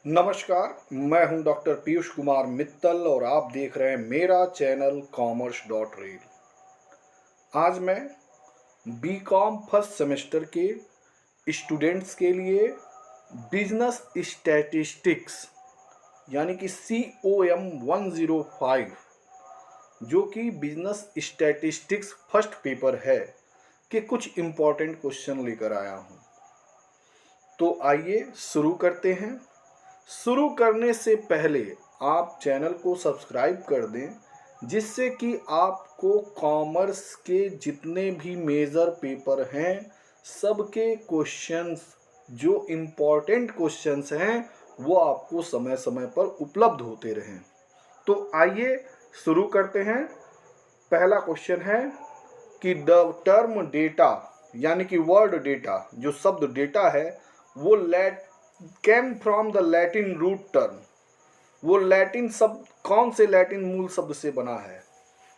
नमस्कार, मैं हूं डॉक्टर पीयूष कुमार मित्तल और आप देख रहे हैं मेरा चैनल कॉमर्स डॉट रील। आज मैं बीकॉम फर्स्ट सेमेस्टर के स्टूडेंट्स के लिए बिजनेस स्टैटिस्टिक्स यानी कि COM 105 जो कि बिजनेस स्टैटिस्टिक्स फर्स्ट पेपर है के कुछ इम्पोर्टेंट क्वेश्चन लेकर आया हूं। तो आइए शुरू करते हैं। शुरू करने से पहले आप चैनल को सब्सक्राइब कर दें जिससे कि आपको कॉमर्स के जितने भी मेजर पेपर हैं सबके क्वेश्चंस जो इम्पोर्टेंट क्वेश्चंस हैं वो आपको समय समय पर उपलब्ध होते रहें। तो आइए शुरू करते हैं। पहला क्वेश्चन है कि द टर्म डेटा यानी कि वर्ड डेटा जो शब्द डेटा है वो came from the Latin root term, वो लैटिन शब्द कौन से लैटिन मूल शब्द से बना है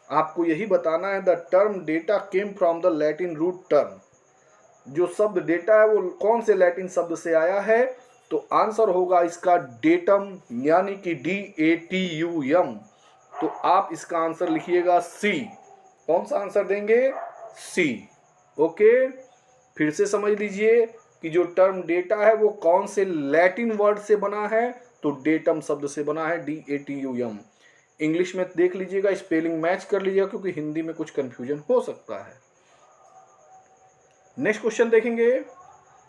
आपको यही बताना है। The term data came from the Latin root term, जो शब्द डेटा है वो कौन से लैटिन शब्द से आया है। तो आंसर होगा इसका डेटम यानी कि DATUM। तो आप इसका आंसर लिखिएगा सी। कौन सा आंसर देंगे? सी। ओके, फिर से समझ लीजिए कि जो टर्म डेटा है वो कौन से लैटिन वर्ड से बना है। तो डेटम शब्द से बना है, DATUM। इंग्लिश में देख लीजिएगा, स्पेलिंग मैच कर लीजिएगा क्योंकि हिंदी में कुछ कंफ्यूजन हो सकता है। नेक्स्ट क्वेश्चन देखेंगे।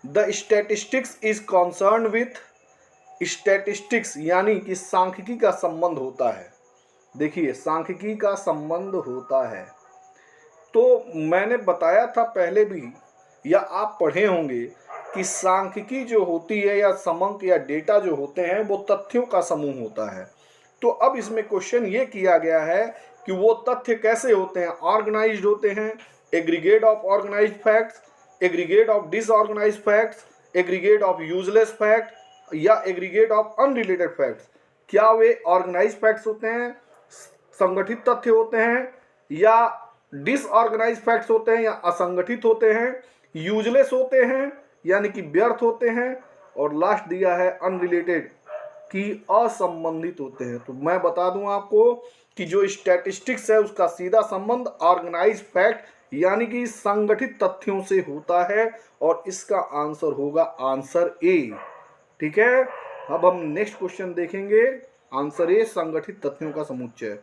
The statistics is concern with, statistics यानी कि सांख्यिकी का संबंध होता है। देखिए सांख्यिकी का संबंध होता है तो मैंने बताया था पहले भी या आप पढ़े होंगे कि सांख्यिकी जो होती है या समंक या डेटा जो होते हैं वो तथ्यों का समूह होता है। तो अब इसमें क्वेश्चन ये किया गया है कि वो तथ्य कैसे होते हैं। ऑर्गेनाइज्ड होते हैं, aggregate of organised facts, aggregate of disorganised facts, aggregate of useless fact या एग्रीगेट ऑफ अनरिलेटेड फैक्ट्स। क्या वे ऑर्गेनाइज्ड फैक्ट्स होते हैं, संगठित तथ्य होते हैं, या डिसऑर्गेनाइज्ड फैक्ट्स होते हैं या असंगठित होते हैं, यूजलेस होते हैं यानी कि व्यर्थ होते हैं, और लास्ट दिया है अनरिलेटेड कि असंबंधित होते हैं। तो मैं बता दूं आपको कि जो स्टैटिस्टिक्स है उसका सीधा संबंध ऑर्गेनाइज्ड फैक्ट यानी कि संगठित तथ्यों से होता है और इसका आंसर होगा आंसर ए। ठीक है, अब हम नेक्स्ट क्वेश्चन देखेंगे। आंसर ए, संगठित तथ्यों का समुच्चय।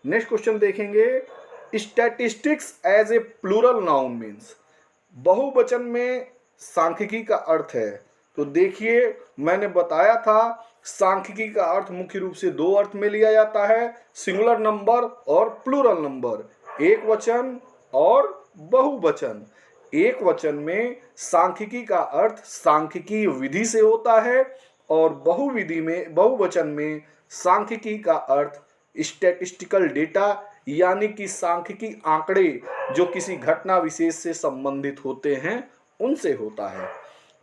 नेक्स्ट क्वेश्चन देखेंगे। Statistics as a plural noun means, बहुवचन में सांख्यिकी का अर्थ है। तो देखिए मैंने बताया था सांख्यिकी का अर्थ मुख्य रूप से दो अर्थ में लिया जाता है, सिंगुलर नंबर और प्लूरल नंबर, एक वचन और बहुवचन। एक वचन में सांख्यिकी का अर्थ सांख्यिकी विधि से होता है और बहुवचन में सांख्यिकी का अर्थ स्टैटिस्टिकल डेटा यानी कि सांख्यिकी आंकड़े जो किसी घटना विशेष से संबंधित होते हैं उनसे होता है।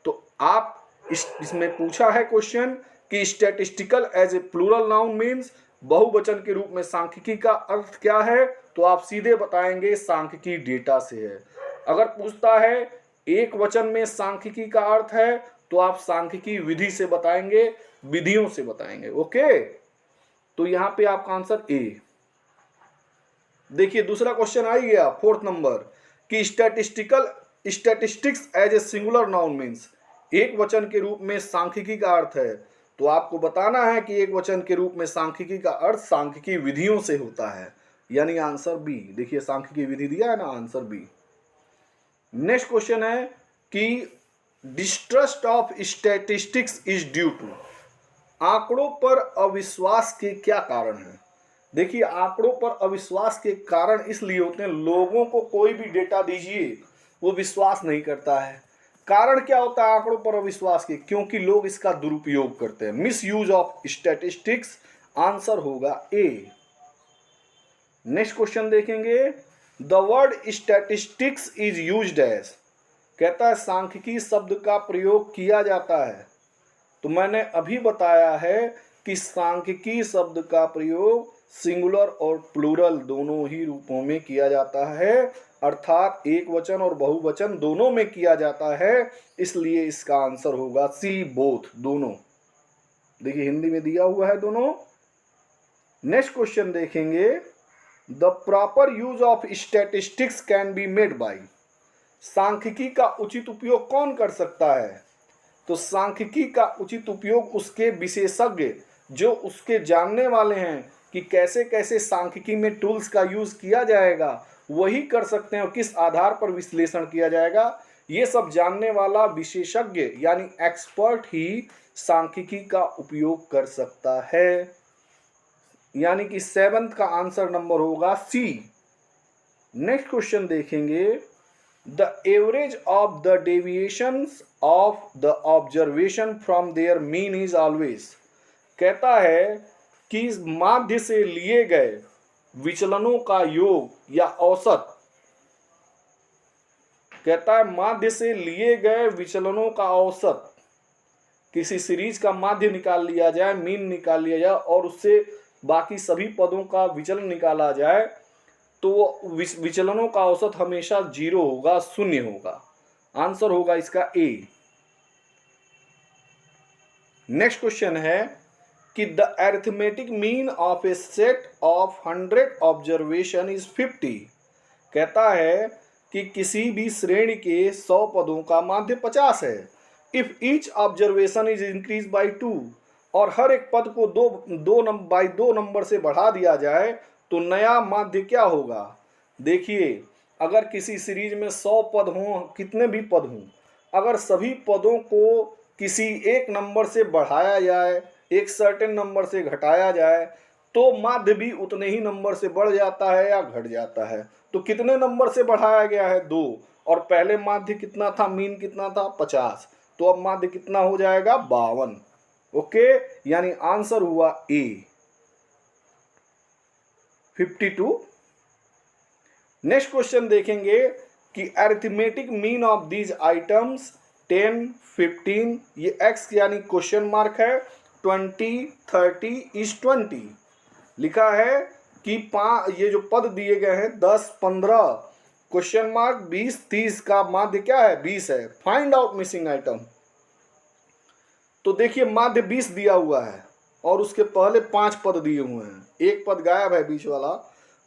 तो आप इसमें पूछा है क्वेश्चन कि statistical as a plural noun means, बहुवचन के रूप में सांख्यिकी का अर्थ क्या है, तो आप सीधे बताएंगे सांख्यिकी डेटा से है। अगर पूछता है एक वचन में सांख्यिकी का अर्थ है तो आप सांख्यिकी विधि से बताएंगे, विधियों से बताएंगे। ओके, तो यहां पे आपका आंसर ए। देखिए दूसरा क्वेश्चन आ गया, फोर्थ नंबर, कि statistics as a singular noun means, एक वचन के रूप में सांख्यिकी का अर्थ है। तो आपको बताना है कि एक वचन के रूप में सांख्यिकी का अर्थ सांख्यिकी विधियों से होता है, यानी आंसर बी। देखिए सांख्यिकी विधि दिया है ना, आंसर बी। नेक्स्ट क्वेश्चन है कि distrust of statistics is due to, आंकड़ों पर अविश्वास के क्या कारण है। देखिए आंकड़ों पर अविश्वास के कारण इसलिए होते हैं, लोगों को कोई भी डेटा दीजिए वो विश्वास नहीं करता है। कारण क्या होता है आंकड़ों पर अविश्वास के? क्योंकि लोग इसका दुरुपयोग करते हैं, misuse of statistics. Answer होगा ए। नेक्स्ट क्वेश्चन देखेंगे। The word statistics is used as, कहता है सांख्यिकी शब्द का प्रयोग किया जाता है। तो मैंने अभी बताया है कि सांख्यिकी शब्द का प्रयोग सिंगुलर और प्लूरल दोनों ही रूपों में किया जाता है, अर्थात एक वचन और बहुवचन दोनों में किया जाता है, इसलिए इसका आंसर होगा सी, बोथ, दोनों। देखिए हिंदी में दिया हुआ है दोनों। नेक्स्ट क्वेश्चन देखेंगे, the proper use of statistics can be made by. सांख्यिकी का उचित उपयोग कौन कर सकता है? तो सांख्यिकी का उचित उपयोग उसके विशेषज्ञ, जो उसके जानने वाले हैं कि कैसे कैसे सांख्यिकी में टूल्स का यूज किया जाएगा, वही कर सकते हैं। और किस आधार पर विश्लेषण किया जाएगा, ये सब जानने वाला विशेषज्ञ यानी एक्सपर्ट ही सांख्यिकी का उपयोग कर सकता है। यानी कि 7th का आंसर नंबर होगा सी। नेक्स्ट क्वेश्चन देखेंगे, the average of the deviations of the observation from there mean is always. कहता है कि इस माध्य से लिए गए विचलनों का योग या औसत, कहता है माध्य से लिए गए विचलनों का औसत, किसी सीरीज का माध्य निकाल लिया जाए, मीन निकाल लिया जाए और उससे बाकी सभी पदों का विचलन निकाला जाए, तो विचलनों का औसत हमेशा 0 होगा, 0 होगा। आंसर होगा इसका ए। नेक्स्ट क्वेश्चन है कि the arithmetic mean of A set of 100 observation is 50। कहता है कि किसी भी श्रेणी के 100 पदों का माध्य 50 है। If each observation is increase by 2, और हर एक पद को दो नंबर से बढ़ा दिया जाए तो नया माध्य क्या होगा? देखिए, अगर किसी सीरीज में 100 पद हों, कितने भी पद हों, अगर सभी पदों को किसी एक नंबर से बढ़ाया जाए, एक सर्टेन नंबर से घटाया जाए, तो माध्य भी उतने ही नंबर से बढ़ जाता है या घट जाता है। तो कितने नंबर से बढ़ाया गया है? 2। और पहले माध्य कितना था, मीन कितना था? 50। तो अब माध्य कितना हो जाएगा? 52। ओके, यानी आंसर हुआ ए, 52। नेक्स्ट क्वेश्चन देखेंगे कि arithmetic mean of these items 10, 15, ये x यानी क्वेश्चन मार्क है, 20, 30 इज 20। लिखा है कि ये जो पद दिए गए हैं 10, 15 क्वेश्चन मार्क, 20, 30 का माध्य क्या है? 20 है। Find out missing item. तो देखिए माध्य 20 दिया हुआ है और उसके पहले 5 पद दिए हुए हैं, एक पद गायब है बीच वाला।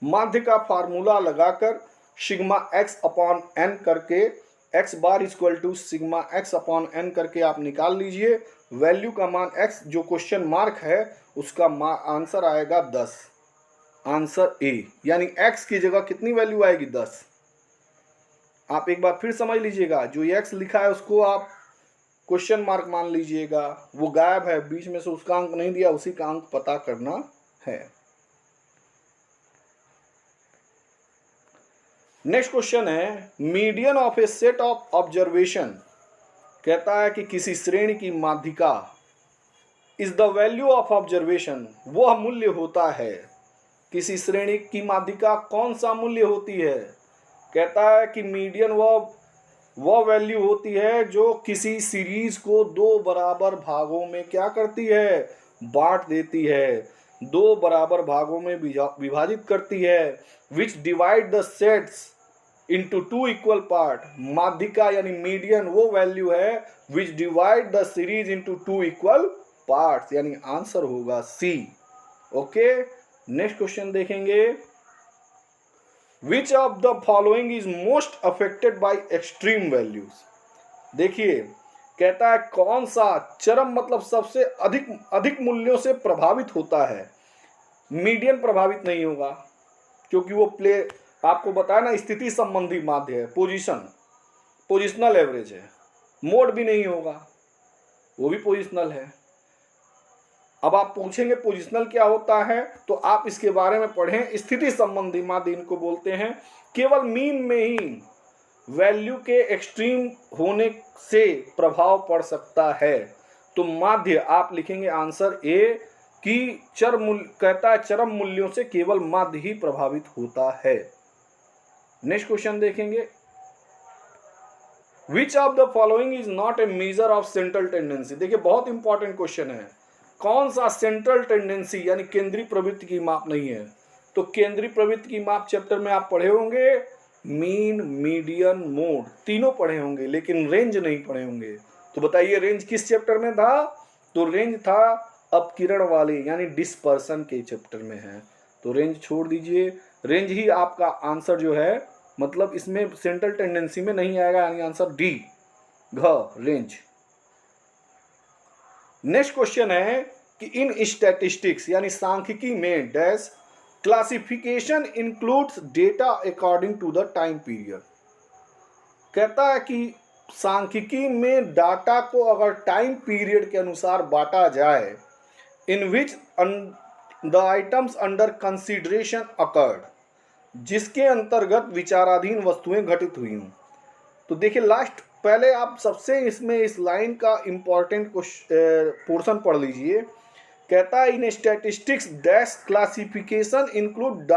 माध्य का फार्मूला लगाकर सिग्मा x अपॉन n करके x bar equal to sigma x upon n करके आप निकाल लीजिए। वैल्यू का मान x जो क्वेश्चन मार्क है उसका आंसर आएगा 10। आंसर ए, यानी x की जगह कितनी वैल्यू आएगी? 10। आप एक बार फिर समझ लीजिएगा, जो x लिखा है उसको आप क्वेश्चन मार्क मान लीजिएगा, वो गायब है बीच में से, उसका अंक नहीं दिया, उसी का अंक पता करना है। नेक्स्ट क्वेश्चन है, median of A set of observation. कहता है कि किसी श्रेणी की माध्यिका is the value of observation, वह मूल्य होता है। किसी श्रेणी की माध्यिका कौन सा मूल्य होती है? कहता है कि मीडियन वह वैल्यू होती है जो किसी सीरीज को 2 बराबर भागों में क्या करती है? बांट देती है, 2 बराबर भागों में विभाजित करती है। विच divide the sets into 2 equal part. माध्यिका यानी मीडियन वो वैल्यू है विच divide the series into 2 equal parts, यानी आंसर होगा सी। ओके, नेक्स्ट क्वेश्चन देखेंगे, which of the following is most affected by extreme values. देखिए कहता है कौन सा चरम मतलब सबसे अधिक मूल्यों से प्रभावित होता है? मीडियन प्रभावित नहीं होगा क्योंकि वो आपको बताया ना, स्थिति संबंधी माध्य है, पोजिशनल एवरेज है। मोड भी नहीं होगा, वो भी पोजिशनल है। अब आप पूछेंगे पोजिशनल क्या होता है, तो आप इसके बारे में पढ़ें। स्थिति संबंधी माध्य इनको बोलते हैं। केवल मीन में ही वैल्यू के एक्सट्रीम होने से प्रभाव पड़ सकता है। तो माध्य आप लिखेंगे आंसर ए कि कहता है चरम मूल्यों से केवल माध्य ही प्रभावित होता है। नेक्स्ट क्वेश्चन देखेंगे, which of the following is not A measure of central tendency. देखिए बहुत इंपॉर्टेंट क्वेश्चन है, कौन सा सेंट्रल टेंडेंसी यानी केंद्रीय प्रवृत्ति की माप नहीं है? तो केंद्रीय प्रवृत्ति की माप चैप्टर में आप पढ़े होंगे, मीन, मीडियन, मोड तीनों पढ़े होंगे, लेकिन रेंज नहीं पढ़े होंगे। तो बताइए रेंज किस चैप्टर में था? तो रेंज था अपकिरण वाले यानी डिस्पर्सन के चैप्टर में है। तो रेंज छोड़ दीजिए, रेंज ही आपका आंसर जो है, मतलब इसमें सेंट्रल टेंडेंसी में नहीं आएगा, यानी आंसर डी घ रेंज। नेक्स्ट क्वेश्चन है कि इन स्टैटिस्टिक्स यानी सांख्यिकी में dash classification includes data according to the time period. कहता है कि सांख्यिकी में डाटा को अगर टाइम पीरियड के अनुसार बांटा जाए, in which the items under consideration accord, जिसके अंतर्गत विचाराधीन वस्तुएं घटित हुई हूं। तो देखिए लास्ट, पहले आप सबसे इसमें इस लाइन का इंपॉर्टेंट पोर्शन पढ़ लीजिए। कहता है in statistics dash classification include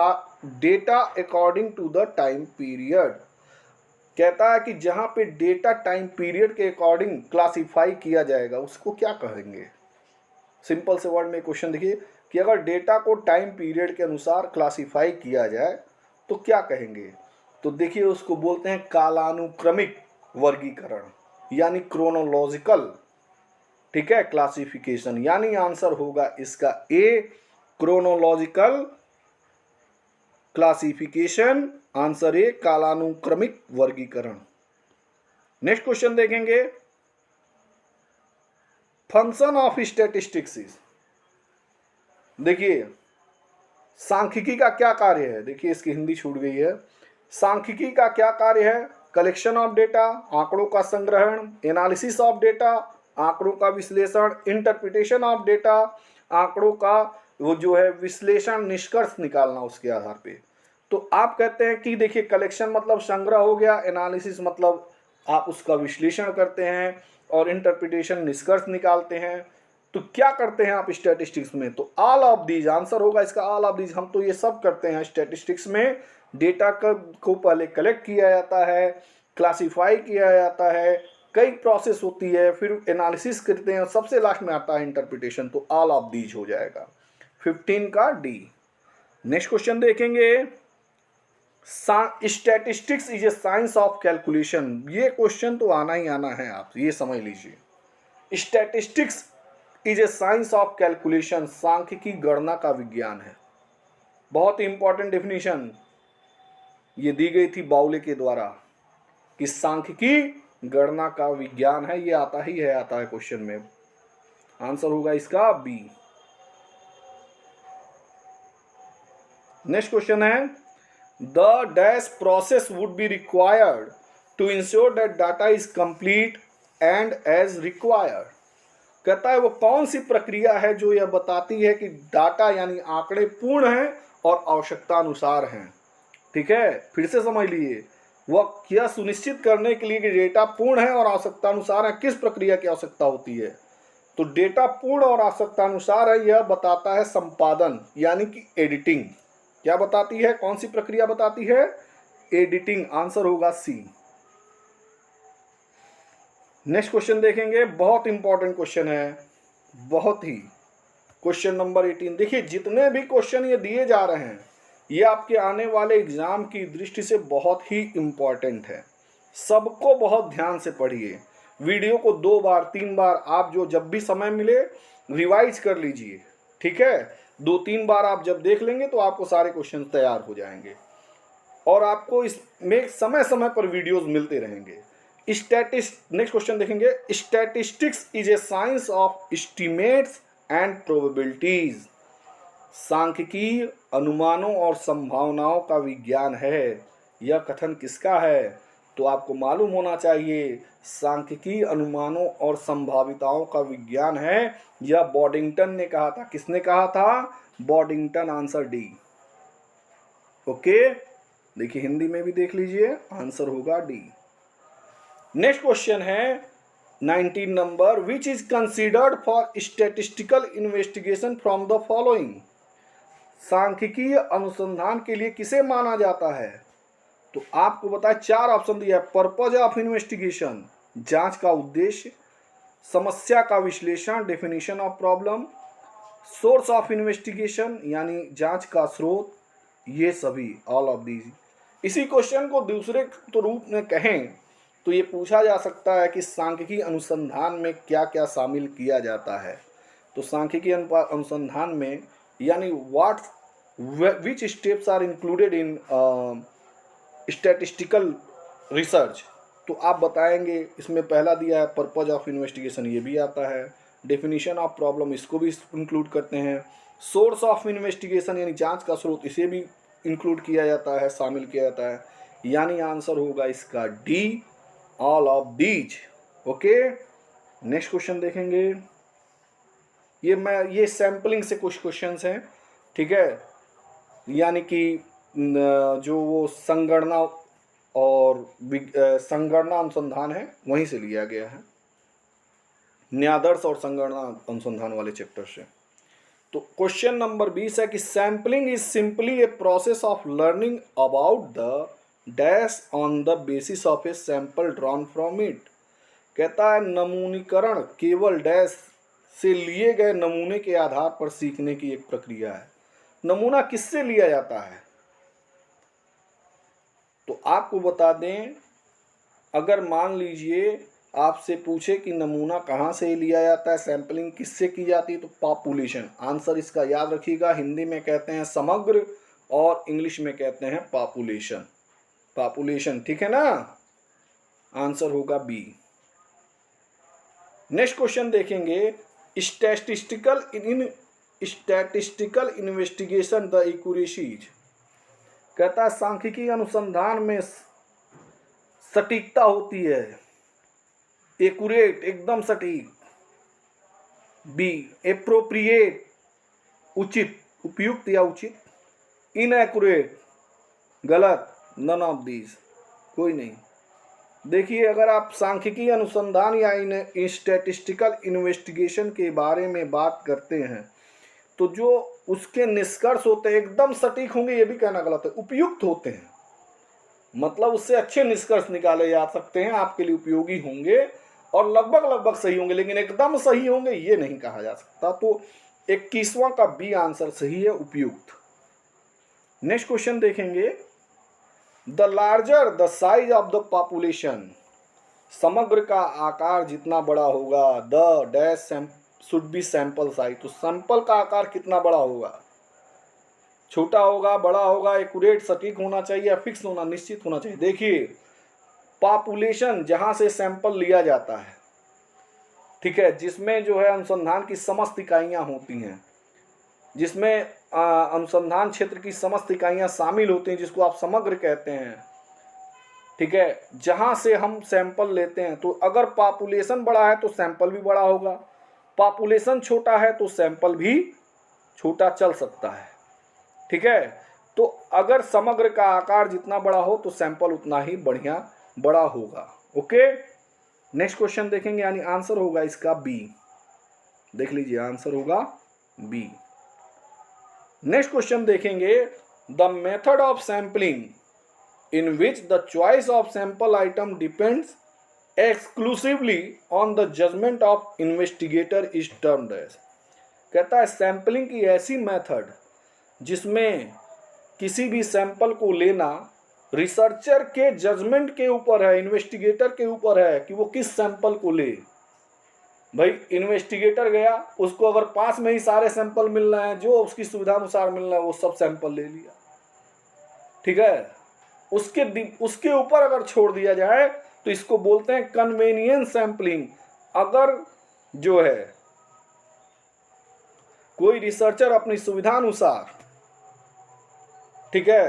data according to the time period. कहता है कि जहां पे डेटा टाइम पीरियड के अकॉर्डिंग क्लासिफाई किया जाएगा उसको क्या कहेंगे। सिंपल से वर्ड में क्वेश्चन देखिए कि अगर डेटा को टाइम पीरियड के अनुसार क्लासिफाई किया जाए तो क्या कहेंगे। तो देखिए उसको बोलते हैं कालानुक्रमिक वर्गीकरण, यानी क्रोनोलॉजिकल, ठीक है, क्लासिफिकेशन। यानी आंसर होगा इसका ए क्रोनोलॉजिकल क्लासिफिकेशन, आंसर ए कालानुक्रमिक वर्गीकरण। नेक्स्ट क्वेश्चन देखेंगे, फंक्शन ऑफ स्टैटिस्टिक्स इज। देखिए सांख्यिकी का क्या कार्य है, देखिए इसकी हिंदी छूट गई है। सांख्यिकी का क्या कार्य है, कलेक्शन ऑफ डेटा, आंकड़ों का संग्रहण, एनालिसिस ऑफ डेटा, आंकड़ों का विश्लेषण, इंटरप्रिटेशन ऑफ डेटा, आंकड़ों का वो जो है विश्लेषण, निष्कर्ष निकालना उसके आधार पे। तो आप कहते हैं कि देखिए कलेक्शन मतलब संग्रह हो गया, एनालिसिस मतलब आप उसका विश्लेषण करते हैं, और इंटरप्रिटेशन निष्कर्ष निकालते हैं। तो क्या करते हैं आप स्टैटिस्टिक्स में, तो ऑल ऑफ दीज, आंसर होगा इसका ऑल ऑफ दीज। हम तो ये सब करते हैं स्टैटिस्टिक्स में। डेटा को पहले कलेक्ट किया जाता है, क्लासिफाई किया जाता है, कई प्रोसेस होती है, फिर एनालिसिस करते हैं, सबसे लास्ट में आता है इंटरप्रिटेशन। तो ऑल ऑफ दीज हो जाएगा 15 का डी। नेक्स्ट क्वेश्चन देखेंगे, statistics is a science of calculation. ये क्वेश्चन तो आना ही आना है, आप ये समझ लीजिए। Statistics is a science of calculation, सांख्यिकी गणना का विज्ञान है। बहुत ही इंपॉर्टेंट डेफिनेशन ये दी गई थी बाउले के द्वारा कि सांख्यिकी गणना का विज्ञान है। ये आता है क्वेश्चन में, आंसर होगा इसका बी। नेक्स्ट क्वेश्चन है, the dash process would be required to ensure that data is complete and as required. कहता है वो कौन सी प्रक्रिया है जो यह बताती है कि डाटा यानी आंकड़े पूर्ण हैं और आवश्यकता अनुसार हैं। ठीक है, फिर से समझ लिए, वह यह सुनिश्चित करने के लिए कि डेटा पूर्ण है और आवश्यकता अनुसार है, किस प्रक्रिया की आवश्यकता होती है। तो डेटा पूर्ण और आवश्यकता अनुसार है, यह बताता है संपादन यानी कि एडिटिंग। क्या बताती है, कौन सी प्रक्रिया बताती है, एडिटिंग, आंसर होगा सी। नेक्स्ट क्वेश्चन देखेंगे, बहुत इंपॉर्टेंट क्वेश्चन है, बहुत ही, क्वेश्चन नंबर 18। देखिए जितने भी क्वेश्चन ये दिए जा रहे हैं ये आपके आने वाले एग्जाम की दृष्टि से बहुत ही इंपॉर्टेंट है। सबको बहुत ध्यान से पढ़िए, वीडियो को 2 बार 3 बार आप जो जब भी समय मिले रिवाइज कर लीजिए। ठीक है, 2-3 बार आप जब देख लेंगे तो आपको सारे क्वेश्चन तैयार हो जाएंगे और आपको इसमें समय समय पर वीडियोस मिलते रहेंगे। नेक्स्ट क्वेश्चन देखेंगे, statistics is a science of estimates and probabilities. सांख्यिकी अनुमानों और संभावनाओं का विज्ञान है। यह कथन किसका है, तो आपको मालूम होना चाहिए, सांख्यिकी अनुमानों और संभाविताओं का विज्ञान है। यह बॉडिंगटन ने कहा था। किसने कहा था, बॉडिंगटन, आंसर डी। ओके, देखिए हिंदी में भी देख लीजिए, आंसर होगा डी। नेक्स्ट क्वेश्चन है 19 number, which is considered for statistical investigation from the following. सांख्यिकीय अनुसंधान के लिए किसे माना जाता है, तो आपको बताए 4 ऑप्शन दिया है। पर्पज ऑफ इन्वेस्टिगेशन, जांच का उद्देश्य, समस्या का विश्लेषण, definition of problem, source of investigation यानी जांच का स्रोत, ये सभी, ऑल ऑफ दीज। इसी क्वेश्चन को दूसरे तो रूप में कहें तो ये पूछा जा सकता है कि सांख्यिकी अनुसंधान में क्या क्या शामिल किया जाता है। तो सांख्यिकी अनुसंधान में यानी which steps are included in statistical research, तो आप बताएंगे। इसमें पहला दिया है पर्पज ऑफ इन्वेस्टिगेशन, ये भी आता है। डेफिनेशन ऑफ प्रॉब्लम, इसको भी इंक्लूड करते हैं। सोर्स ऑफ इन्वेस्टिगेशन यानी जांच का स्रोत, इसे भी इंक्लूड किया जाता है, शामिल किया जाता है। यानी आंसर होगा इसका D, all of these. Okay, next question देखेंगे। ये सैम्पलिंग से कुछ क्वेश्चंस हैं, ठीक है। यानी कि जो वो संगणना और संगणना अनुसंधान है वहीं से लिया गया है, न्यादर्श और संगणना अनुसंधान वाले चैप्टर से। तो क्वेश्चन नंबर 20 है कि sampling is simply a process of learning about the dash on the basis of a sample drawn from it. कहता है नमूनीकरण केवल डैश से लिए गए नमूने के आधार पर सीखने की एक प्रक्रिया है। नमूना किससे लिया जाता है? तो आपको बता दें, अगर मान लीजिए आपसे पूछे कि नमूना कहाँ से लिया जाता है, सैंपलिंग किससे की जाती है, तो पॉपुलेशन। आंसर इसका याद रखिएगा, हिंदी में कहते हैं समग्र और इंग्लिश में कहते हैं पॉपुलेशन। पॉपुलेशन, ठीक है ना। आंसर होगा बी। नेक्स्ट क्वेश्चन देखेंगे, स्टैटिस्टिकल इन्वेस्टिगेशन द एक्यूरेसीज। कहता है सांख्यिकी अनुसंधान में सटीकता होती है, एक्यूरेट, एकदम सटीक। बी, एप्रोप्रिएट, उचित, उपयुक्त या उचित। इनएक्यूरेट, गलत, नन ऑफ दीज, कोई नहीं। देखिए, अगर आप सांख्यिकी अनुसंधान या स्टैटिस्टिकल इन्वेस्टिगेशन के बारे में बात करते हैं तो जो उसके निष्कर्ष होते हैं एकदम सटीक होंगे, ये भी कहना गलत है, उपयुक्त होते हैं। मतलब उससे अच्छे निष्कर्ष निकाले जा सकते हैं, आपके लिए उपयोगी होंगे और लगभग सही होंगे, लेकिन एकदम सही होंगे ये नहीं कहा जा सकता। तो 21वां का बी आंसर सही है, उपयुक्त। नेक्स्ट क्वेश्चन देखेंगे, the larger the size of the population. समग्र का आकार जितना बड़ा होगा, the dash should be sample size. तो सैंपल का आकार कितना बड़ा होगा, छोटा होगा, बड़ा होगा, एक्यूरेट, सटीक होना चाहिए या फिक्स होना, निश्चित होना चाहिए। देखिए, पॉपुलेशन जहां से सैंपल लिया जाता है, ठीक है, जिसमें जो है अनुसंधान की समस्त इकाइयां होती हैं, जिसमें अनुसंधान क्षेत्र की समस्त इकाइयां शामिल होती हैं, जिसको आप समग्र कहते हैं, ठीक है, जहां से हम सैंपल लेते हैं। तो अगर पॉपुलेशन बड़ा है तो सैंपल भी बड़ा होगा, पॉपुलेशन छोटा है तो सैंपल भी छोटा चल सकता है, ठीक है। तो अगर समग्र का आकार जितना बड़ा हो तो सैंपल उतना ही बड़ा होगा। ओके, नेक्स्ट क्वेश्चन देखेंगे, यानी आंसर होगा इसका बी। देख लीजिए, आंसर होगा बी। नेक्स्ट क्वेश्चन देखेंगे, the method of sampling in which the choice of sample item depends exclusively on the judgment of investigator is termed as. कहता है सैंपलिंग की ऐसी मेथड जिसमें किसी भी सैंपल को लेना रिसर्चर के जजमेंट के ऊपर है, इन्वेस्टिगेटर के ऊपर है कि वो किस सैंपल को ले। भाई इन्वेस्टिगेटर गया, उसको अगर पास में ही सारे सैंपल मिल रहे हैं, जो उसकी सुविधा अनुसार मिल रहा है, वो सब सैंपल ले लिया, ठीक है। उसके ऊपर अगर छोड़ दिया जाए तो इसको बोलते हैं कन्वेनियंस सैंपलिंग। अगर जो है कोई रिसर्चर अपनी सुविधा अनुसार, ठीक है,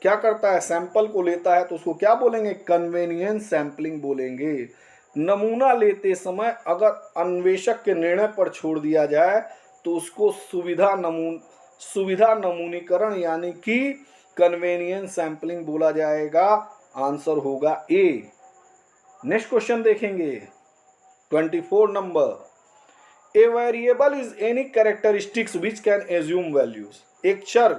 क्या करता है, सैंपल को लेता है, तो उसको क्या बोलेंगे, कन्वेनियंस सैंपलिंग बोलेंगे। नमूना लेते समय अगर अन्वेषक के निर्णय पर छोड़ दिया जाए तो उसको सुविधा नमूनीकरण यानी कि कन्वेनियंस सैंपलिंग बोला जाएगा। आंसर होगा ए। नेक्स्ट क्वेश्चन देखेंगे, 24 number, a variable is any characteristics which can assume values. एक चर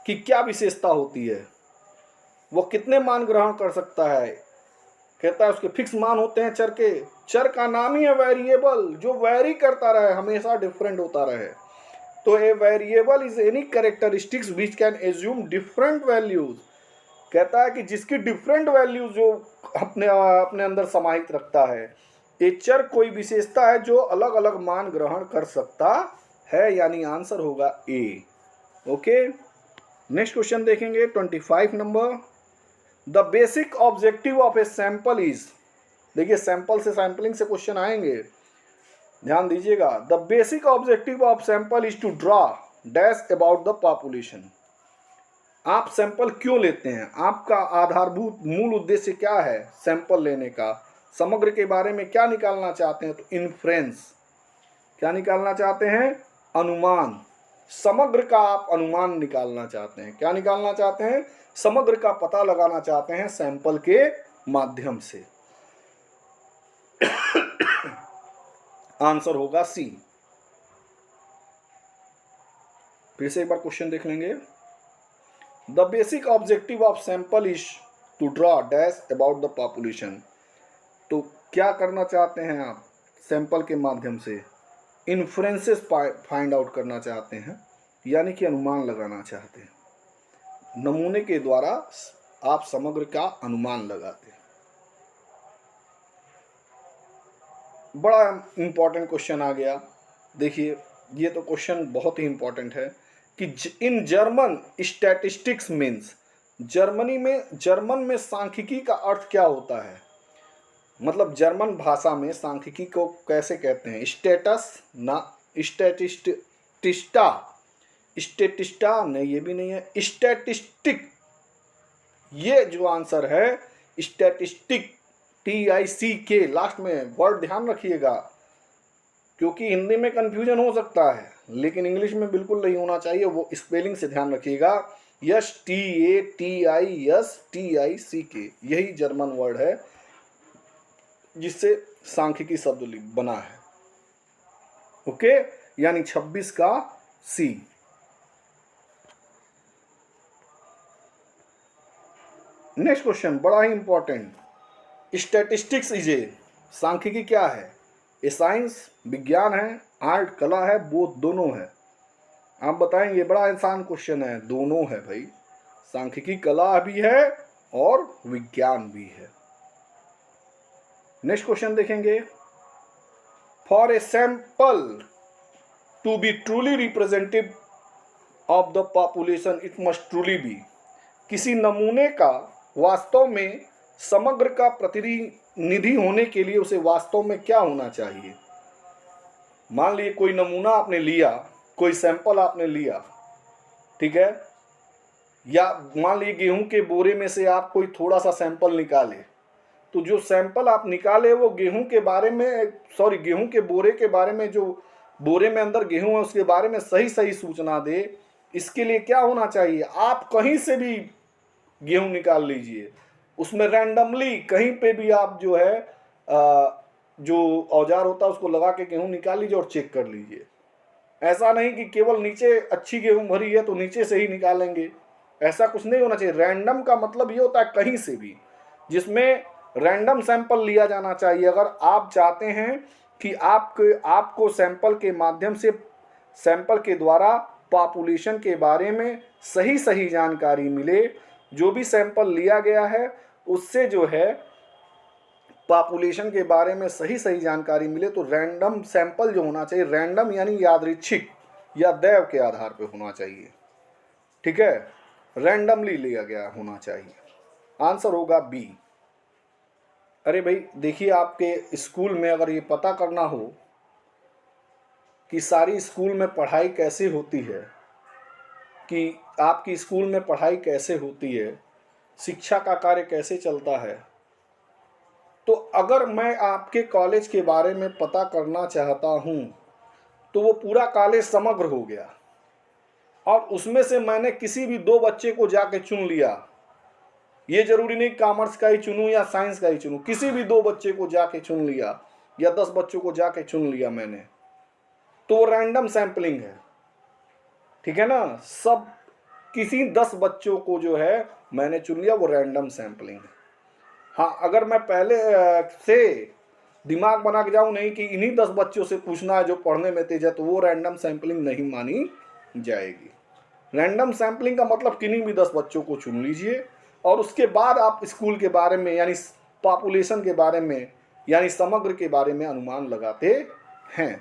की क्या विशेषता होती है, वो कितने मान ग्रहण कर सकता है। कहता है उसके फिक्स मान होते हैं चर के। चर का नाम ही है वेरिएबल, जो वेरी करता रहे, हमेशा डिफरेंट होता रहे। तो a variable is any characteristics which can assume different values. कहता है कि जिसकी डिफरेंट वैल्यूज जो अपने अंदर समाहित रखता है, एक चर कोई विशेषता है जो अलग अलग मान ग्रहण कर सकता है, यानी आंसर होगा ए। ओके, नेक्स्ट क्वेश्चन देखेंगे 25 number. The basic objective of a sample is, देखिए सैंपल से सैंपलिंग से क्वेश्चन आएंगे, ध्यान दीजिएगा। The basic objective of sample is to draw dash about the population. आप सैंपल क्यों लेते हैं, आपका आधारभूत मूल उद्देश्य क्या है सैंपल लेने का, समग्र के बारे में क्या निकालना चाहते हैं, तो इन्फ्रेंस, क्या निकालना चाहते हैं, अनुमान। समग्र का आप अनुमान निकालना चाहते हैं, क्या निकालना चाहते हैं, समग्र का पता लगाना चाहते हैं सैंपल के माध्यम से। आंसर होगा सी। फिर से एक बार क्वेश्चन देख लेंगे। The basic objective of sample is to draw dash about the population. तो क्या करना चाहते हैं आप सैंपल के माध्यम से, इन्फ्रेंसेस फाइंड आउट करना चाहते हैं, यानी कि अनुमान लगाना चाहते हैं। नमूने के द्वारा आप समग्र का अनुमान लगाते हैं। बड़ा इंपॉर्टेंट क्वेश्चन आ गया। देखिए ये तो क्वेश्चन बहुत ही इंपॉर्टेंट है कि in German statistics means, German में सांख्यिकी का अर्थ क्या होता है, मतलब जर्मन भाषा में सांख्यिकी को कैसे कहते हैं। स्टेटस ना, स्टेटिस्टा नहीं, ये भी नहीं है, स्टैटिस्टिक, ये जो आंसर है स्टैटिस्टिक, TICK लास्ट में वर्ड ध्यान रखिएगा, क्योंकि हिंदी में कंफ्यूजन हो सकता है लेकिन इंग्लिश में बिल्कुल नहीं होना चाहिए, वो स्पेलिंग से ध्यान रखिएगा। STATISTICK, यही जर्मन वर्ड है जिससे सांख्यिकी शब्द बना है। ओके, यानी 26 का सी। नेक्स्ट क्वेश्चन बड़ा ही इंपॉर्टेंट। स्टैटिस्टिक्स इज ए, सांख्यिकी क्या है, ए साइंस, विज्ञान है, आर्ट कला है, बोथ दोनों है। आप बताएंगे, बड़ा आसान क्वेश्चन है, दोनों है भाई, सांख्यिकी कला भी है और विज्ञान भी है। नेक्स्ट क्वेश्चन देखेंगे। For a sample to be truly representative of the population it must truly be, किसी नमूने का वास्तव में समग्र का प्रतिनिधि होने के लिए उसे वास्तव में क्या होना चाहिए। मान लीजिए कोई नमूना आपने लिया, कोई सैंपल आपने लिया, ठीक है, या मान लीजिए गेहूं के बोरे में से आप कोई थोड़ा सा सैंपल निकाले, तो जो सैंपल आप निकाले वो गेहूं के बारे में, गेहूं के बोरे के बारे में, जो बोरे में अंदर गेहूं है उसके बारे में सही सही सूचना दे। इसके लिए क्या होना चाहिए, आप कहीं से भी गेहूं निकाल लीजिए, उसमें रैंडमली कहीं पे भी आप जो है जो औजार होता है उसको लगा के गेहूं निकाल लीजिए और चेक कर लीजिए। ऐसा नहीं कि केवल नीचे अच्छी गेहूं भरी है तो नीचे से ही निकालेंगे, ऐसा कुछ नहीं होना चाहिए। रैंडम का मतलब ये होता है कहीं से भी, जिसमें रैंडम सैंपल लिया जाना चाहिए। अगर आप चाहते हैं कि आपको सैंपल के माध्यम से, सैंपल के द्वारा पॉपुलेशन के बारे में सही सही जानकारी मिले, जो भी सैंपल लिया गया है उससे जो है पॉपुलेशन के बारे में सही सही जानकारी मिले, तो रैंडम सैंपल जो होना चाहिए, रैंडम यानी यादृच्छिक या दैव के आधार पर होना चाहिए, ठीक है, रैंडमली लिया गया होना चाहिए। आंसर होगा बी। अरे भाई देखिए, आपके स्कूल में अगर ये पता करना हो कि सारी स्कूल में पढ़ाई कैसे होती है, कि आपकी स्कूल में पढ़ाई कैसे होती है, शिक्षा का कार्य कैसे चलता है, तो अगर मैं आपके कॉलेज के बारे में पता करना चाहता हूँ तो वो पूरा कॉलेज समग्र हो गया, और उसमें से मैंने किसी भी 2 बच्चे को जाके चुन लिया, ये जरूरी नहीं कॉमर्स का ही चुनूं या साइंस का ही चुनूं, किसी भी 2 बच्चे को जाके चुन लिया या 10 बच्चों को जाके चुन लिया मैंने, तो वो रैंडम सैंपलिंग है, ठीक है ना। सब किसी 10 बच्चों को जो है मैंने चुन लिया, वो रैंडम सैंपलिंग है। हाँ, अगर मैं पहले से दिमाग बना के जाऊं नहीं कि इन्हीं 10 बच्चों से पूछना है जो पढ़ने में तेज है, तो वो रैंडम सैंपलिंग नहीं मानी जाएगी। रैंडम सैंपलिंग का मतलब किन्हीं भी 10 बच्चों को चुन लीजिए और उसके बाद आप स्कूल के बारे में यानी पॉपुलेशन के बारे में यानी समग्र के बारे में अनुमान लगाते हैं।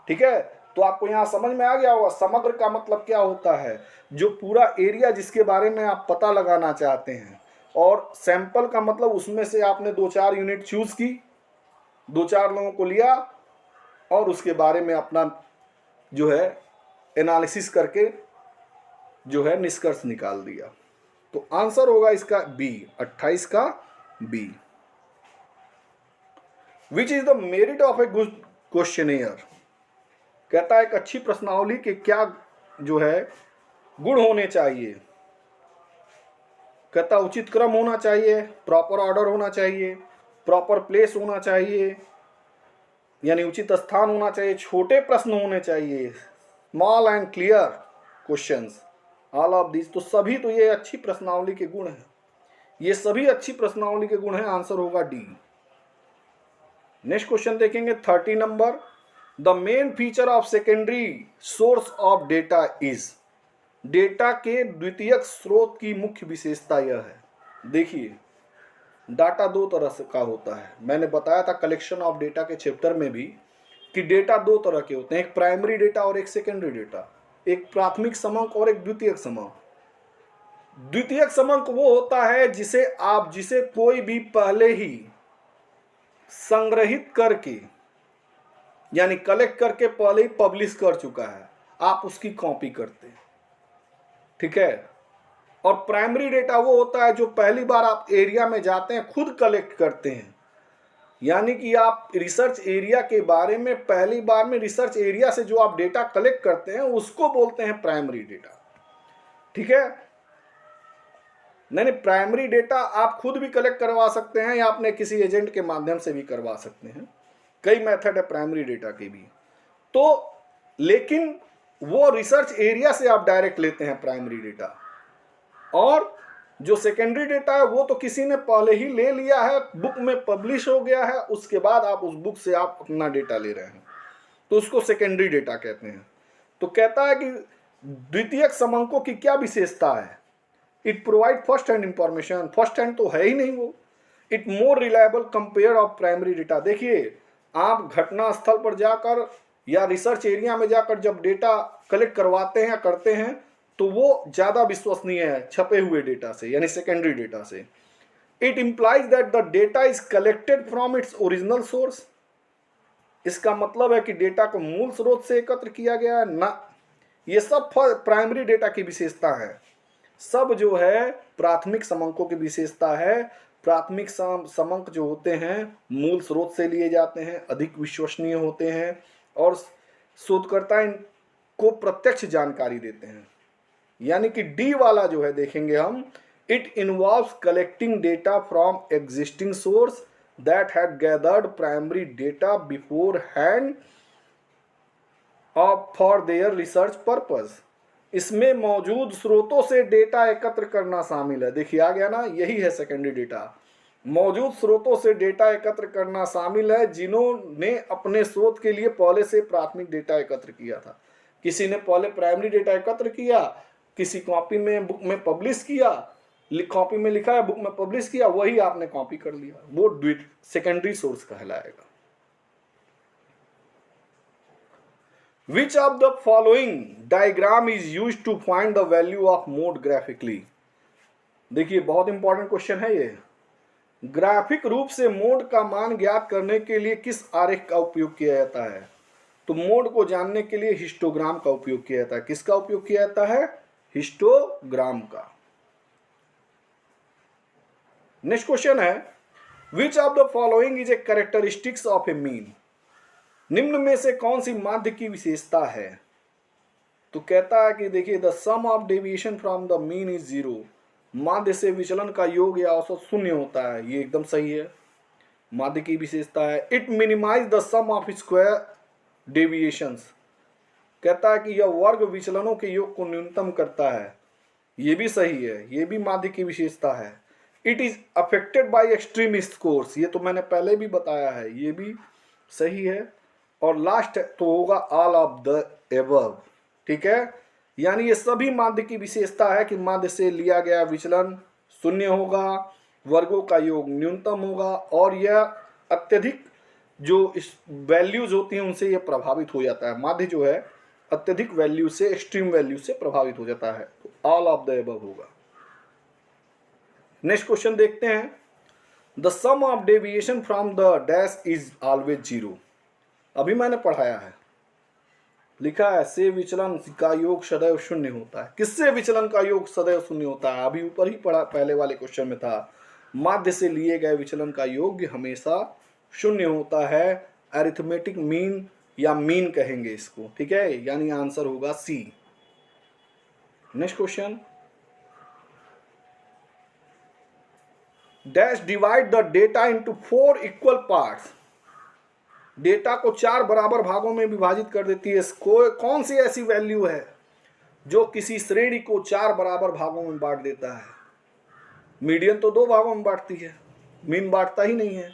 ठीक है, तो आपको यहाँ समझ में आ गया होगा समग्र का मतलब क्या होता है, जो पूरा एरिया जिसके बारे में आप पता लगाना चाहते हैं। और सैंपल का मतलब उसमें से आपने 2-4 यूनिट चूज की, 2-4 लोगों को लिया और उसके बारे में अपना जो है एनालिसिस करके जो है निष्कर्ष निकाल दिया। तो आंसर होगा इसका बी, 28 का B. Which is the merit of a good questionnaire. कहता है एक अच्छी प्रश्नावली के क्या जो है गुण होने चाहिए। कहता उचित क्रम होना चाहिए, प्रॉपर ऑर्डर होना चाहिए, प्रॉपर प्लेस होना चाहिए, यानी उचित स्थान होना चाहिए, छोटे प्रश्न होने चाहिए, small and clear questions, all of this. तो सभी तो ये अच्छी प्रश्नावली के गुण हैं, ये सभी अच्छी प्रश्नावली के गुण हैं। आंसर होगा डी। नेक्स्ट क्वेश्चन देखेंगे 30 number. The main feature of secondary source of data is. Data के द्वितीयक स्रोत की मुख्य विशेषता यह है। देखिए डाटा दो तरह से का होता है, मैंने बताया था कलेक्शन ऑफ डेटा के चैप्टर में भी कि डेटा दो तरह के होते हैं, एक प्राइमरी डेटा और एक सेकेंडरी डेटा, एक प्राथमिक समंक और एक द्वितीयक समंक। द्वितीयक समंक वो होता है जिसे कोई भी पहले ही संग्रहित करके यानी कलेक्ट करके पहले ही पब्लिश कर चुका है, आप उसकी कॉपी करते हैं। ठीक है, और प्राइमरी डेटा वो होता है जो पहली बार आप एरिया में जाते हैं खुद कलेक्ट करते हैं, यानी कि आप रिसर्च एरिया के बारे में पहली बार में रिसर्च एरिया से जो आप डेटा कलेक्ट करते हैं उसको बोलते हैं प्राइमरी डेटा। ठीक है, नहीं प्राइमरी डेटा आप खुद भी कलेक्ट करवा सकते हैं या अपने किसी एजेंट के माध्यम से भी करवा सकते हैं, कई मेथड है प्राइमरी डेटा के भी। तो लेकिन वो रिसर्च एरिया से आप डायरेक्ट लेते हैं प्राइमरी डेटा, और जो सेकेंडरी डेटा है वो तो किसी ने पहले ही ले लिया है, बुक में पब्लिश हो गया है, उसके बाद आप उस बुक से आप अपना डेटा ले रहे हैं, तो उसको सेकेंडरी डेटा कहते हैं। तो कहता है कि द्वितीयक समंकों की क्या विशेषता है। It provide first hand information, first hand तो है ही नहीं वो। It more reliable compare of primary data. देखिए आप घटना स्थल पर जाकर या रिसर्च एरिया में जाकर जब डेटा कलेक्ट करवाते हैं या करते हैं तो वो ज़्यादा विश्वसनीय है छपे हुए डेटा से, यानी सेकेंडरी डेटा से। It implies that the data is collected from its original source. इसका मतलब है कि डेटा को मूल स्रोत से एकत्र किया गया है ना। ये सब प्राइमरी डेटा की विशेषता है, सब जो है प्राथमिक समंकों की विशेषता है। प्राथमिक समंक जो होते हैं मूल स्रोत से लिए जाते हैं, अधिक विश्वसनीय होते हैं और शोधकर्ता इनको प्रत्यक्ष जानकारी देते हैं। यानी कि डी वाला जो है देखेंगे हम, it involves collecting data from existing source that had gathered primary data before hand of for their research purpose. इसमें मौजूद स्रोतों से डेटा एकत्र करना शामिल है। देखिए आ गया ना, यही है सेकेंडरी डेटा। मौजूद स्रोतों से डेटा एकत्र करना शामिल है जिन्होंने अपने शोध के लिए पहले से प्राथमिक डेटा एकत्र किया था। किसी ने पहले प्राइमरी डेटा एकत्र किया, किसी कॉपी में बुक में पब्लिश किया, कॉपी में लिखा है बुक में पब्लिश किया, वही आपने कॉपी कर लिया, वो सेकेंडरी सोर्स कहलाएगा। Which of the following diagram is used to find the value of mode graphically? देखिए बहुत इंपॉर्टेंट क्वेश्चन है ये। ग्राफिक रूप से मोड का मान ज्ञात करने के लिए किस आरेख का उपयोग किया जाता है। तो मोड को जानने के लिए हिस्टोग्राम का उपयोग किया जाता है। किसका उपयोग किया जाता है? हिस्टोग्राम का। नेक्स्ट क्वेश्चन है, which of the following is a characteristics of A mean. निम्न में से कौन सी माध्य की विशेषता है। तो कहता है कि देखिए the sum of deviation from the mean is zero. माध्य से विचलन का योग या औसत शून्य होता है, ये एकदम सही है, माध्य की विशेषता है। It minimise the sum of square deviations. कहता है कि यह वर्ग विचलनों के योग को न्यूनतम करता है, ये भी सही है, ये भी माध्य की विशेषता है। It is affected by extreme scores, ये तो मैंने पहले भी बताया है, ये भी सही है। और लास्ट तो होगा ऑल ऑफ द एबव। ठीक है, यानी ये सभी माध्य की विशेषता है कि माध्य से लिया गया विचलन शून्य होगा, वर्गों का योग न्यूनतम होगा और यह अत्यधिक जो इस वैल्यूज होती हैं उनसे ये प्रभावित हो जाता है। माध्य जो है अत्यधिक वैल्यू से, एक्सट्रीम वैल्यू से प्रभावित हो जाता है। तो ऑल ऑफ द एबव होगा। नेक्स्ट क्वेश्चन देखते हैं। The sum of deviation from the dash is always zero. अभी मैंने पढ़ाया है, लिखा है से विचलन का योग सदैव शून्य होता है। किससे विचलन का योग सदैव शून्य होता है? अभी ऊपर ही पढ़ा, पहले वाले क्वेश्चन में था, माध्य से लिए गए विचलन का योग हमेशा शून्य होता है। अरिथमेटिक मीन या मीन कहेंगे इसको, ठीक है, यानी आंसर होगा C. Next question, dash divide the data into 4 equal parts. Data को 4 बराबर भागों में विभाजित कर देती है। कौन सी ऐसी वैल्यू है जो किसी श्रेणी को 4 बराबर भागों में बांट देता है? मीडियन तो 2 भागों में बांटती है, मीन बांटता ही नहीं है।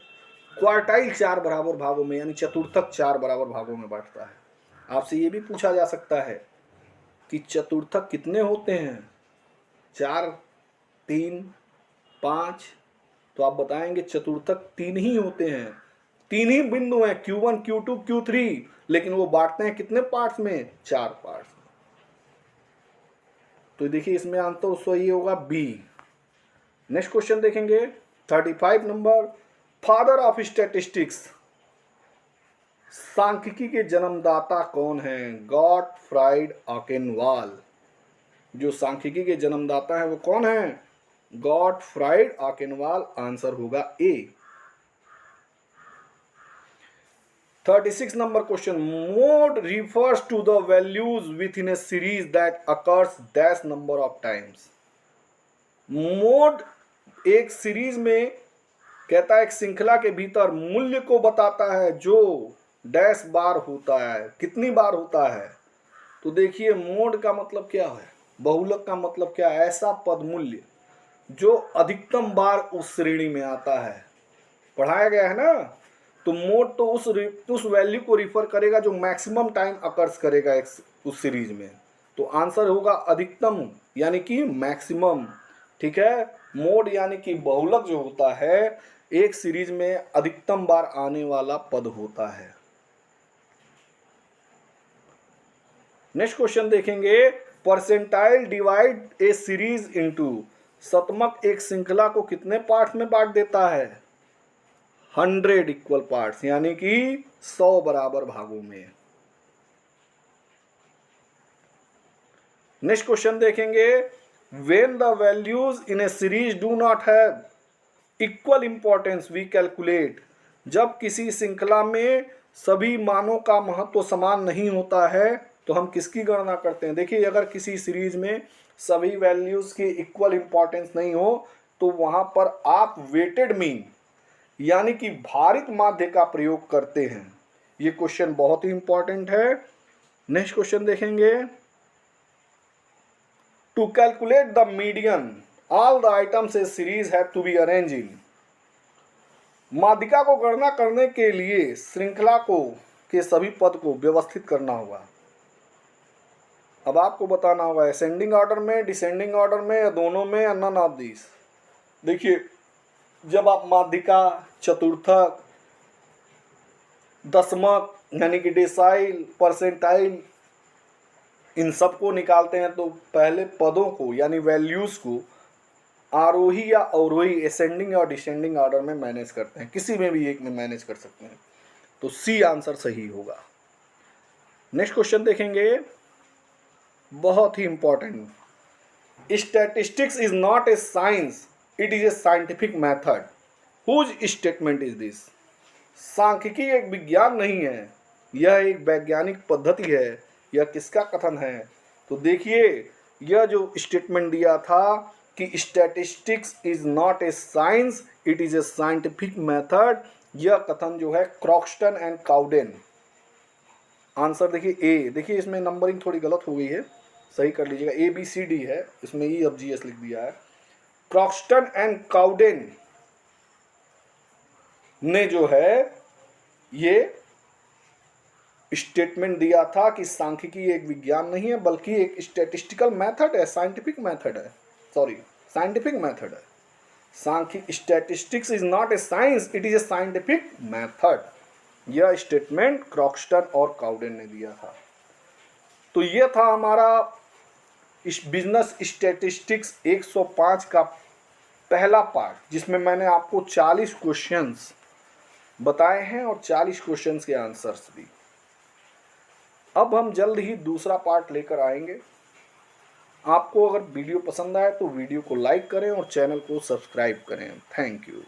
क्वार्टाइल 4 बराबर भागों में यानी चतुर्थक 4 बराबर भागों में बांटता है। आपसे ये भी पूछा जा सकता है कि चतुर्थक कितने होते हैं? 4, 3, 5। तो आप बताएंगे चतुर्थक 3 ही होते हैं। 3 ही बिंदु हैं, Q1, Q2, Q3, लेकिन वो बांटते हैं कितने पार्ट्स में? 4 पार्ट्स में। तो देखिए इसमें आंसर सही होगा बी। नेक्स्ट क्वेश्चन देखेंगे 35 नंबर। फादर ऑफ स्टैटिस्टिक्स, सांख्यिकी के जन्मदाता कौन है? गॉटफ्राइड आकेनवाल। जो सांख्यिकी के जन्मदाता है वो कौन है? Gottfried Achenwall. आंसर होगा A. 36 number question. Mode refers to the values within a series that occurs dash number of times. Mode एक सीरीज में कहता है, एक श्रृंखला के भीतर मूल्य को बताता है जो डैश बार होता है, कितनी बार होता है। तो देखिए मोड का मतलब क्या है, बहुलक का मतलब क्या है? ऐसा पद मूल्य जो अधिकतम बार उस श्रेणी में आता है, पढ़ाया गया है ना। तो मोड तो उस वैल्यू को रिफर करेगा जो मैक्सिमम टाइम अकर्स करेगा उस सीरीज में। तो आंसर होगा अधिकतम यानी कि मैक्सिमम, ठीक है। मोड यानी कि बहुलक जो होता है एक सीरीज में अधिकतम बार आने वाला पद होता है। नेक्स्ट क्वेश्चन देखेंगे। परसेंटाइल डिवाइड ए सीरीज इनटू। शतमक एक श्रृंखला को कितने पार्ट्स में बांट देता है? 100 इक्वल पार्ट्स, यानी कि 100 बराबर भागों में। नेक्स्ट क्वेश्चन देखेंगे। When the values in a series do not have equal importance we calculate. जब किसी श्रृंखला में सभी मानों का महत्व समान नहीं होता है तो हम किसकी गणना करते हैं? देखिए अगर किसी सीरीज में सभी वैल्यूज की इक्वल इंपॉर्टेंस नहीं हो तो वहां पर आप वेटेड मीन यानी कि भारित माध्य का प्रयोग करते हैं। ये क्वेश्चन बहुत ही इंपॉर्टेंट है। नेक्स्ट क्वेश्चन देखेंगे। To calculate the median all the items a series have to be arrange in. माध्यिका को गणना करने के लिए श्रृंखला को के सभी पद को व्यवस्थित करना होगा। अब आपको बताना होगा असेंडिंग ऑर्डर में, डिसेंडिंग ऑर्डर में, या दोनों में, या नन ऑफ दिस। देखिए जब आप माध्यिका, चतुर्थक, दशमक यानी कि डेसाइल, परसेंटाइल इन सब को निकालते हैं तो पहले पदों को यानी वैल्यूज को आरोही या अवरोही, असेंडिंग और डिसेंडिंग ऑर्डर में मैनेज करते हैं। किसी में भी एक में मैनेज कर सकते हैं। तो सी आंसर सही होगा। नेक्स्ट क्वेश्चन देखेंगे, बहुत ही important. Statistics is not a science, it is a scientific method. Whose statement is this. सांख्यिकी एक विज्ञान नहीं है, यह एक वैज्ञानिक पद्धति है। यह किसका कथन है? तो देखिए यह जो स्टेटमेंट दिया था कि statistics is not a science, it is a scientific method, यह कथन जो है क्रॉक्सटन एंड काउडेन। आंसर देखिए ए। देखिए इसमें नंबरिंग थोड़ी गलत हो गई है, सही कर लीजिएगा। ABCD है, इसमें EFGS लिख दिया है। क्रॉक्सटन एंड काउडेन ने जो है ये स्टेटमेंट दिया था कि सांख्यिकी एक विज्ञान नहीं है बल्कि एक स्टैटिस्टिकल मेथड है, साइंटिफिक मेथड है, सॉरी साइंटिफिक मेथड है। सांख्यिकी statistics is not a science, it is a scientific method. यह स्टेटमेंट क्रॉक्स्टन और काउडेन ने दिया था। तो यह था हमारा इस बिजनेस स्टैटिस्टिक्स 105 का पहला पार्ट, जिसमें मैंने आपको 40 क्वेश्चंस बताए हैं और 40 क्वेश्चंस के आंसर्स भी। अब हम जल्द ही दूसरा पार्ट लेकर आएंगे। आपको अगर वीडियो पसंद आए तो वीडियो को लाइक करें और चैनल को सब्सक्राइब करें। Thank you.